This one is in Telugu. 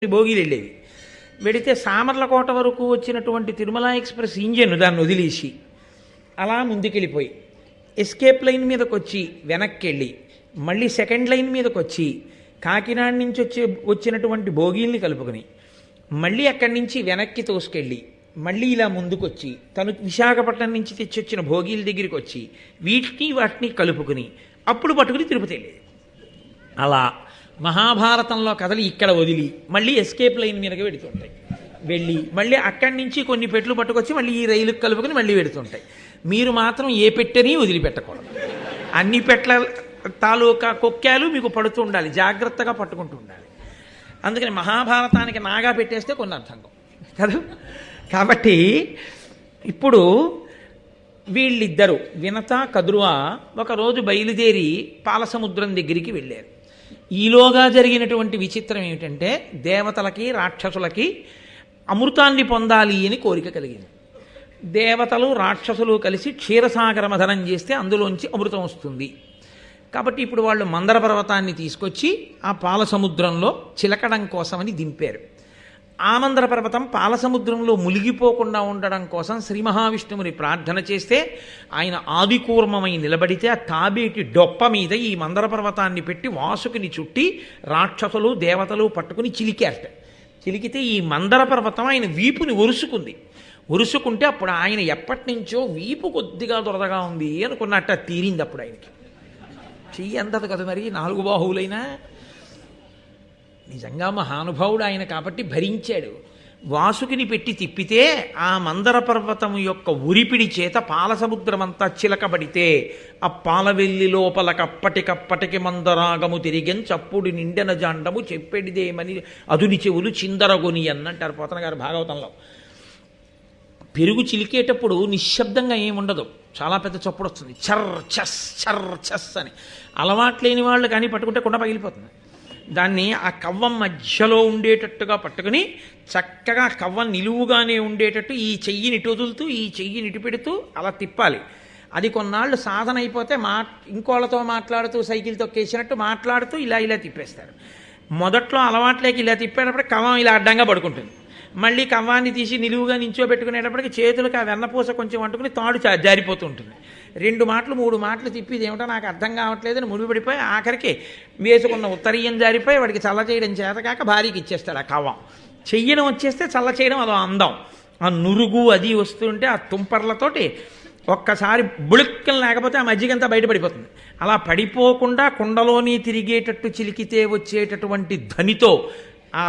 భోగిలు వెళ్ళేవి. వెడితే సామర్లకోట వరకు వచ్చినటువంటి తిరుమల ఎక్స్ప్రెస్ ఇంజన్ దాన్ని వదిలేసి అలా ముందుకెళ్ళిపోయి ఎస్కేప్ లైన్ మీదకి వచ్చి వెనక్కి వెళ్ళి మళ్ళీ సెకండ్ లైన్ మీదకి వచ్చి కాకినాడ నుంచి వచ్చినటువంటి భోగిల్ని కలుపుకొని మళ్ళీ అక్కడి నుంచి వెనక్కి తోసుకెళ్ళి మళ్ళీ ఇలా ముందుకొచ్చి తను విశాఖపట్నం నుంచి తెచ్చొచ్చిన భోగిల దగ్గరికి వచ్చి వాటిని కలుపుకుని అప్పుడు పట్టుకుని తిరుపతి వెళ్ళేది. అలా మహాభారతంలో కథలు ఇక్కడ వదిలి మళ్ళీ ఎస్కేప్ లైన్ మీదకి వెడుతుంటాయి. వెళ్ళి మళ్ళీ అక్కడి నుంచి కొన్ని పెట్లు పట్టుకొచ్చి మళ్ళీ ఈ రైలుకి కలుపుకొని మళ్ళీ వెడుతుంటాయి. మీరు మాత్రం ఏ పెట్టని వదిలిపెట్టకూడదు. అన్ని పెట్ల తాలూకా కొక్కాలు మీకు పడుతూ ఉండాలి, జాగ్రత్తగా పట్టుకుంటూ ఉండాలి. అందుకని మహాభారతానికి నాగా పెట్టేస్తే కొన్ని అర్థం కదా. కాబట్టి ఇప్పుడు వీళ్ళిద్దరూ వినత కదురువ ఒకరోజు బయలుదేరి పాలసముద్రం దగ్గరికి వెళ్ళారు. ఈలోగా జరిగినటువంటి విచిత్రం ఏమిటంటే దేవతలకి రాక్షసులకి అమృతాన్ని పొందాలి అని కోరిక కలిగింది. దేవతలు రాక్షసులు కలిసి క్షీరసాగర మథనం చేస్తే అందులోంచి అమృతం వస్తుంది. కాబట్టి ఇప్పుడు వాళ్ళు మందర పర్వతాన్ని తీసుకొచ్చి ఆ పాలసముద్రంలో చిలకడం కోసమని దింపారు. ఆ మందర పర్వతం పాలసముద్రంలో మునిగిపోకుండా ఉండడం కోసం శ్రీ మహావిష్ణువుని ప్రార్థన చేస్తే ఆయన ఆదికూర్మమై నిలబడితే ఆ తాబేటి డొప్ప మీద ఈ మందర పర్వతాన్ని పెట్టి వాసుకుని చుట్టి రాక్షసులు దేవతలు పట్టుకుని చిలికారట. చిలికితే ఈ మందర పర్వతం ఆయన వీపుని ఒరుసుకుంటే అప్పుడు ఆయన ఎప్పటి నుంచో వీపు కొద్దిగా దొరదగా ఉంది అనుకున్నట్ట తీరింది. అప్పుడు ఆయనకి చెయ్యి అందదు కదా మరి, 4 బాహువులైనా. నిజంగా మహానుభావుడు ఆయన కాబట్టి భరించాడు. వాసుకిని పెట్టి తిప్పితే ఆ మందర పర్వతం యొక్క ఉరిపిడి చేత పాలసముద్రమంతా చిలకబడితే ఆ పాలవెల్లి లోపలకప్పటికప్పటికి మందరాగము తిరిగెన్ చప్పుడు నిండెన జాండము చెప్పెడిదేమని అదుని చెవులు చిందరగొని అన్నంటారు పోతన గారు భాగవతంలో. పెరుగు చిలికేటప్పుడు నిశ్శబ్దంగా ఏముండదు, చాలా పెద్ద చప్పుడు వస్తుంది, చర్ చస్ అని. అలవాట్లేని వాళ్ళు కానీ పట్టుకుంటే కుండ పగిలిపోతుంది. దాన్ని ఆ కవ్వం మధ్యలో ఉండేటట్టుగా పట్టుకుని చక్కగా కవ్వం నిలువుగానే ఉండేటట్టు ఈ చెయ్యిని ఇటు వదులుతూ ఈ చెయ్యిని ఇటు పెడుతూ అలా తిప్పాలి. అది కొన్నాళ్ళు సాధన అయిపోతే ఇంకోళ్ళతో మాట్లాడుతూ సైకిల్ తొక్కేసినట్టు మాట్లాడుతూ ఇలా తిప్పేస్తారు. మొదట్లో అలవాట్లేకి ఇలా తిప్పేటప్పుడు కవ్వం ఇలా అడ్డంగా పడుకుంటుంది. మళ్ళీ కవ్వాన్ని తీసి నిలువుగా నించోబెట్టుకునేటప్పటికి చేతులకు ఆ వెన్నపూస కొంచెం అంటుకుని తాడు జారిపోతూ ఉంటుంది. 2 మాటలు 3 మాటలు తిప్పి ఏమిటో నాకు అర్థం కావట్లేదని ముడిపడిపోయి ఆఖరికి వేసుకున్న ఉత్తరీయం జారిపోయి వాడికి చల్ల చేయడం చేతకాక భార్యకి ఇచ్చేస్తాడు. ఆ కవ్వం చెయ్యడం వచ్చేస్తే చల్ల చేయడం అదో అందం. ఆ నురుగు అది వస్తుంటే ఆ తుంపర్లతోటి ఒక్కసారి బుళుక్కలు లేకపోతే ఆ మజ్జిగంతా బయటపడిపోతుంది. అలా పడిపోకుండా కుండలోని తిరిగేటట్టు చిలికితే వచ్చేటటువంటి ధ్వనితో ఆ